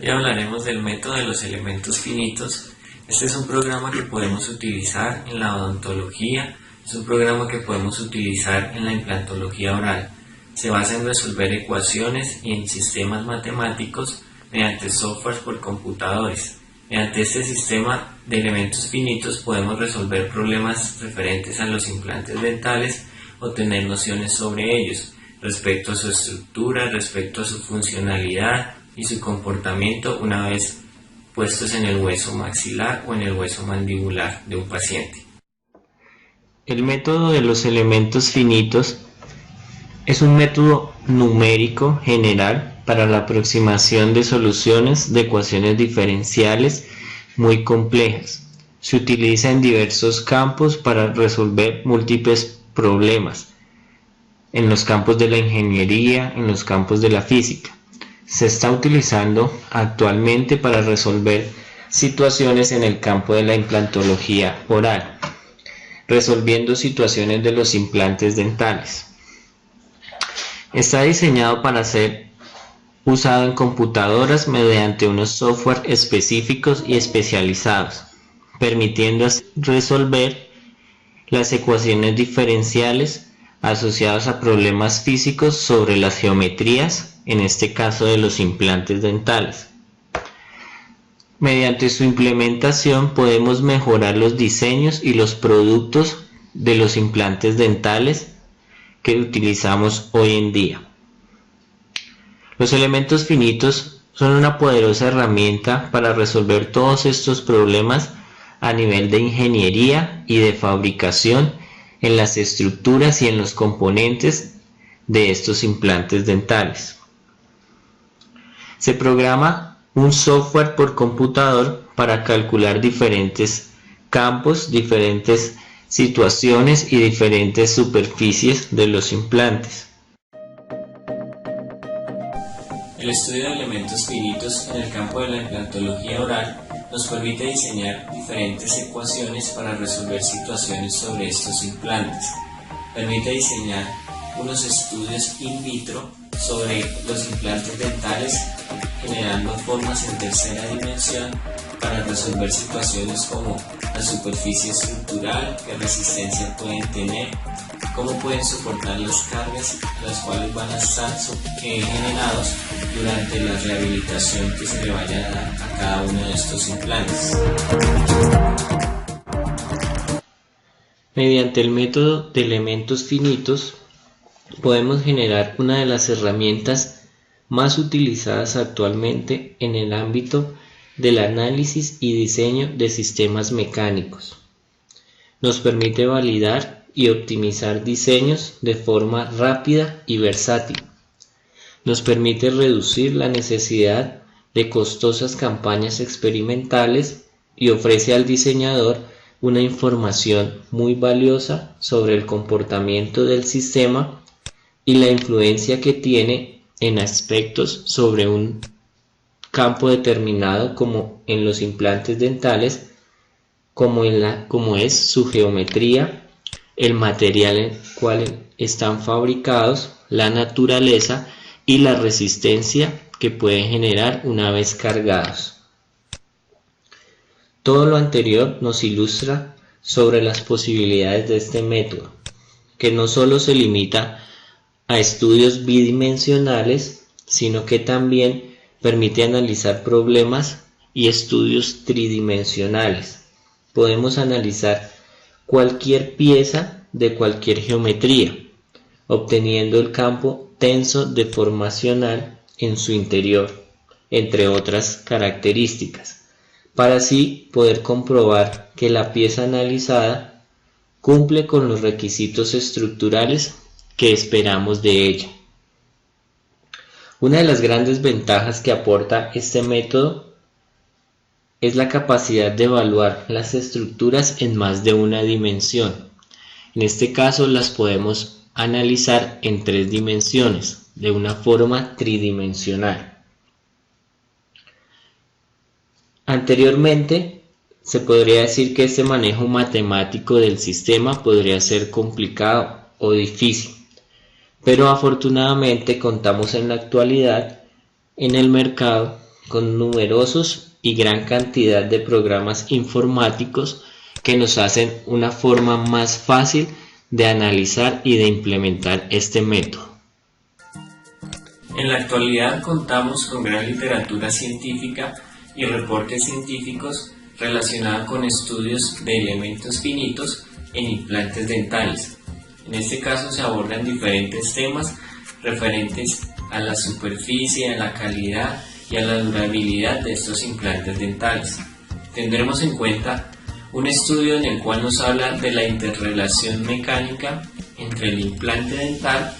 Hoy hablaremos del método de los elementos finitos. Este es un programa que podemos utilizar en la odontología, es un programa que podemos utilizar en la implantología oral. Se basa en resolver ecuaciones y en sistemas matemáticos mediante software por computadores. Mediante este sistema de elementos finitos podemos resolver problemas referentes a los implantes dentales o tener nociones sobre ellos, respecto a su estructura, respecto a su funcionalidad y su comportamiento una vez puestos en el hueso maxilar o en el hueso mandibular de un paciente. El método de los elementos finitos es un método numérico general para la aproximación de soluciones de ecuaciones diferenciales muy complejas. Se utiliza en diversos campos para resolver múltiples problemas, en los campos de la ingeniería, en los campos de la física. Se está utilizando actualmente para resolver situaciones en el campo de la implantología oral, resolviendo situaciones de los implantes dentales. Está diseñado para ser usado en computadoras mediante unos software específicos y especializados, permitiendo resolver las ecuaciones diferenciales asociadas a problemas físicos sobre las geometrías, en este caso de los implantes dentales. Mediante su implementación podemos mejorar los diseños y los productos de los implantes dentales que utilizamos hoy en día. Los elementos finitos son una poderosa herramienta para resolver todos estos problemas a nivel de ingeniería y de fabricación en las estructuras y en los componentes de estos implantes dentales. Se programa un software por computador para calcular diferentes campos, diferentes situaciones y diferentes superficies de los implantes. El estudio de elementos finitos en el campo de la implantología oral nos permite diseñar diferentes ecuaciones para resolver situaciones sobre estos implantes. Permite diseñar unos estudios in vitro sobre los implantes dentales, generando formas en tercera dimensión para resolver situaciones como la superficie estructural, qué resistencia pueden tener, cómo pueden soportar las cargas las cuales van a estar generados durante la rehabilitación que se le vaya a dar a cada uno de estos implantes. Mediante el método de elementos finitos podemos generar una de las herramientas más utilizadas actualmente en el ámbito del análisis y diseño de sistemas mecánicos. Nos permite validar y optimizar diseños de forma rápida y versátil. Nos permite reducir la necesidad de costosas campañas experimentales y ofrece al diseñador una información muy valiosa sobre el comportamiento del sistema y la influencia que tiene en aspectos sobre un campo determinado, como en los implantes dentales, como es su geometría, el material en el cual están fabricados, la naturaleza y la resistencia que pueden generar una vez cargados. Todo lo anterior nos ilustra sobre las posibilidades de este método, que no solo se limita a estudios bidimensionales, sino que también permite analizar problemas y estudios tridimensionales. Podemos analizar cualquier pieza de cualquier geometría, obteniendo el campo tenso deformacional en su interior, entre otras características, para así poder comprobar que la pieza analizada cumple con los requisitos estructurales que esperamos de ella. Una de las grandes ventajas que aporta este método es la capacidad de evaluar las estructuras en más de una dimensión. En este caso las podemos analizar en 3 dimensiones, de una forma tridimensional. Anteriormente, se podría decir que este manejo matemático del sistema podría ser complicado o difícil, pero afortunadamente contamos en la actualidad en el mercado con numerosos y gran cantidad de programas informáticos que nos hacen una forma más fácil de analizar y de implementar este método. En la actualidad contamos con gran literatura científica y reportes científicos relacionados con estudios de elementos finitos en implantes dentales. En este caso se abordan diferentes temas referentes a la superficie, a la calidad y a la durabilidad de estos implantes dentales. Tendremos en cuenta un estudio en el cual nos habla de la interrelación mecánica entre el implante dental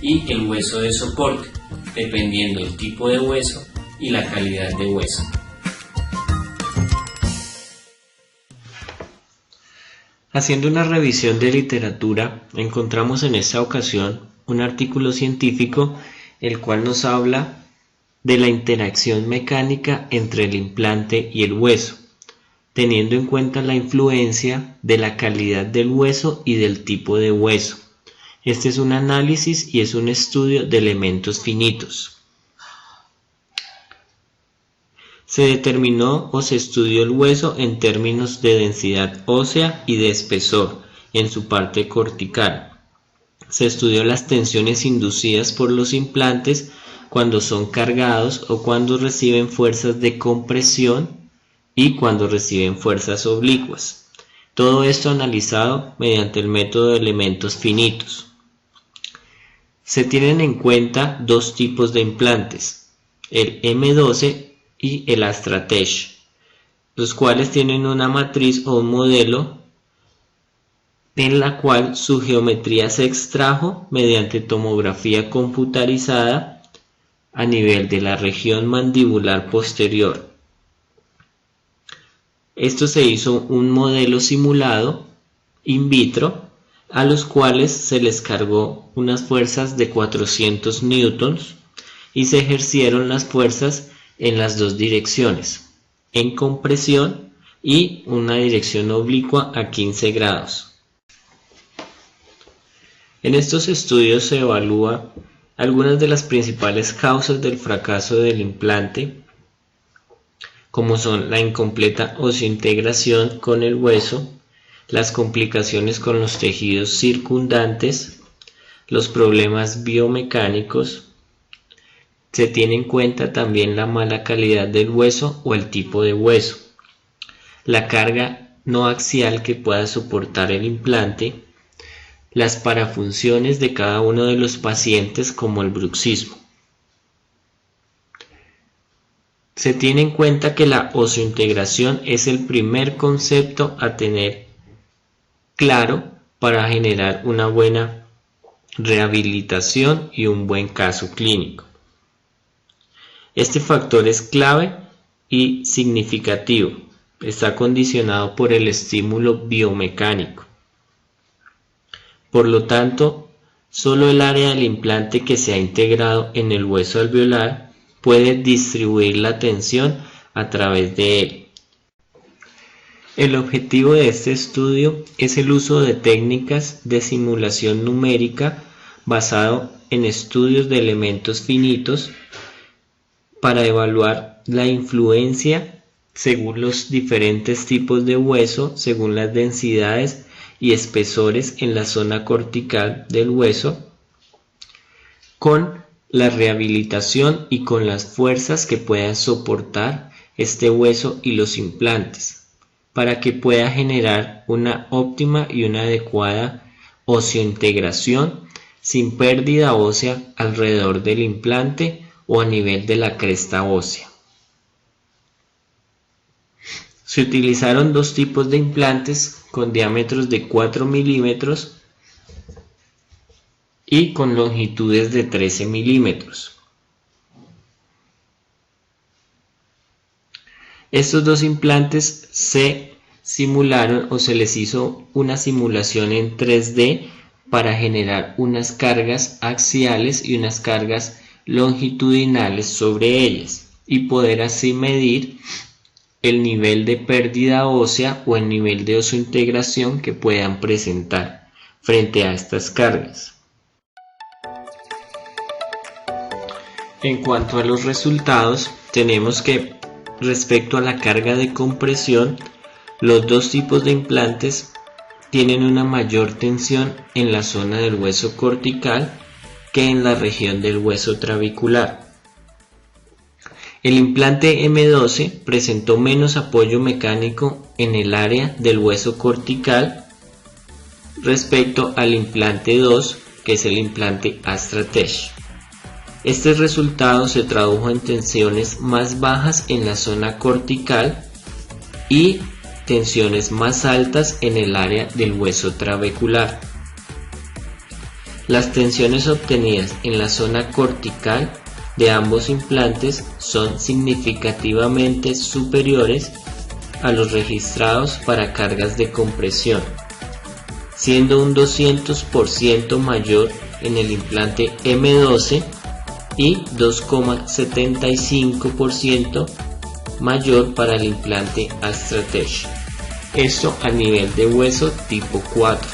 y el hueso de soporte, dependiendo del tipo de hueso y la calidad de hueso. Haciendo una revisión de literatura, encontramos en esta ocasión un artículo científico el cual nos habla de la interacción mecánica entre el implante y el hueso, teniendo en cuenta la influencia de la calidad del hueso y del tipo de hueso. Este es un análisis y es un estudio de elementos finitos. Se determinó o se estudió el hueso en términos de densidad ósea y de espesor en su parte cortical. Se estudió las tensiones inducidas por los implantes cuando son cargados o cuando reciben fuerzas de compresión y cuando reciben fuerzas oblicuas. Todo esto analizado mediante el método de elementos finitos. Se tienen en cuenta dos tipos de implantes, el M12 y el Astra-Tech, los cuales tienen una matriz o un modelo en la cual su geometría se extrajo mediante tomografía computarizada a nivel de la región mandibular posterior. Esto se hizo un modelo simulado in vitro a los cuales se les cargó unas fuerzas de 400 newtons y se ejercieron las fuerzas en las dos direcciones, en compresión y una dirección oblicua a 15 grados. En estos estudios se evalúa algunas de las principales causas del fracaso del implante, como son la incompleta osseointegración con el hueso, las complicaciones con los tejidos circundantes, los problemas biomecánicos. Se tiene en cuenta también la mala calidad del hueso o el tipo de hueso, la carga no axial que pueda soportar el implante, las parafunciones de cada uno de los pacientes como el bruxismo. Se tiene en cuenta que la osseointegración es el primer concepto a tener claro para generar una buena rehabilitación y un buen caso clínico. Este factor es clave y significativo. Está condicionado por el estímulo biomecánico. Por lo tanto, solo el área del implante que se ha integrado en el hueso alveolar puede distribuir la tensión a través de él. El objetivo de este estudio es el uso de técnicas de simulación numérica basado en estudios de elementos finitos para evaluar la influencia según los diferentes tipos de hueso, según las densidades y espesores en la zona cortical del hueso, con la rehabilitación y con las fuerzas que puedan soportar este hueso y los implantes, para que pueda generar una óptima y una adecuada osseointegración sin pérdida ósea alrededor del implante o a nivel de la cresta ósea. Se utilizaron dos tipos de implantes con diámetros de 4 milímetros y con longitudes de 13 milímetros. Estos dos implantes se simularon o se les hizo una simulación en 3D para generar unas cargas axiales y unas cargas longitudinales sobre ellas y poder así medir el nivel de pérdida ósea o el nivel de osseointegración que puedan presentar frente a estas cargas. En cuanto a los resultados, tenemos que respecto a la carga de compresión, los dos tipos de implantes tienen una mayor tensión en la zona del hueso cortical que en la región del hueso trabecular. El implante M12 presentó menos apoyo mecánico en el área del hueso cortical respecto al implante 2, que es el implante Astra-Tech. Este resultado se tradujo en tensiones más bajas en la zona cortical y tensiones más altas en el área del hueso trabecular. Las tensiones obtenidas en la zona cortical de ambos implantes son significativamente superiores a los registrados para cargas de compresión, siendo un 200% mayor en el implante M12 y 2,75% mayor para el implante Astra-Tech. Esto a nivel de hueso tipo 4.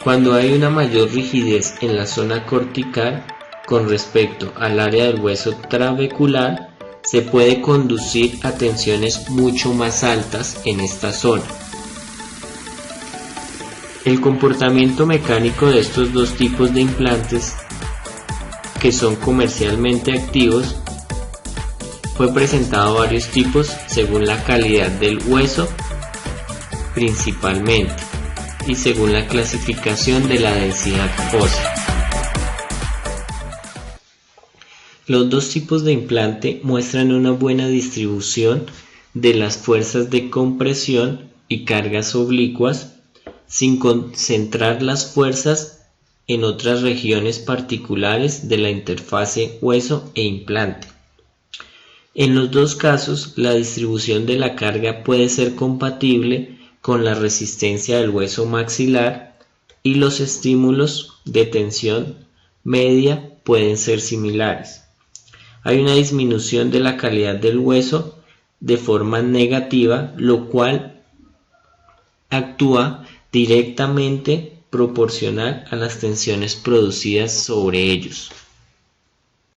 Cuando hay una mayor rigidez en la zona cortical con respecto al área del hueso trabecular, se puede conducir a tensiones mucho más altas en esta zona. El comportamiento mecánico de estos dos tipos de implantes, que son comercialmente activos, fue presentado a varios tipos según la calidad del hueso principalmente y según la clasificación de la densidad ósea. Los dos tipos de implante muestran una buena distribución de las fuerzas de compresión y cargas oblicuas sin concentrar las fuerzas en otras regiones particulares de la interfase hueso e implante. En los dos casos, la distribución de la carga puede ser compatible con la resistencia del hueso maxilar y los estímulos de tensión media pueden ser similares. Hay una disminución de la calidad del hueso de forma negativa, lo cual actúa directamente proporcional a las tensiones producidas sobre ellos.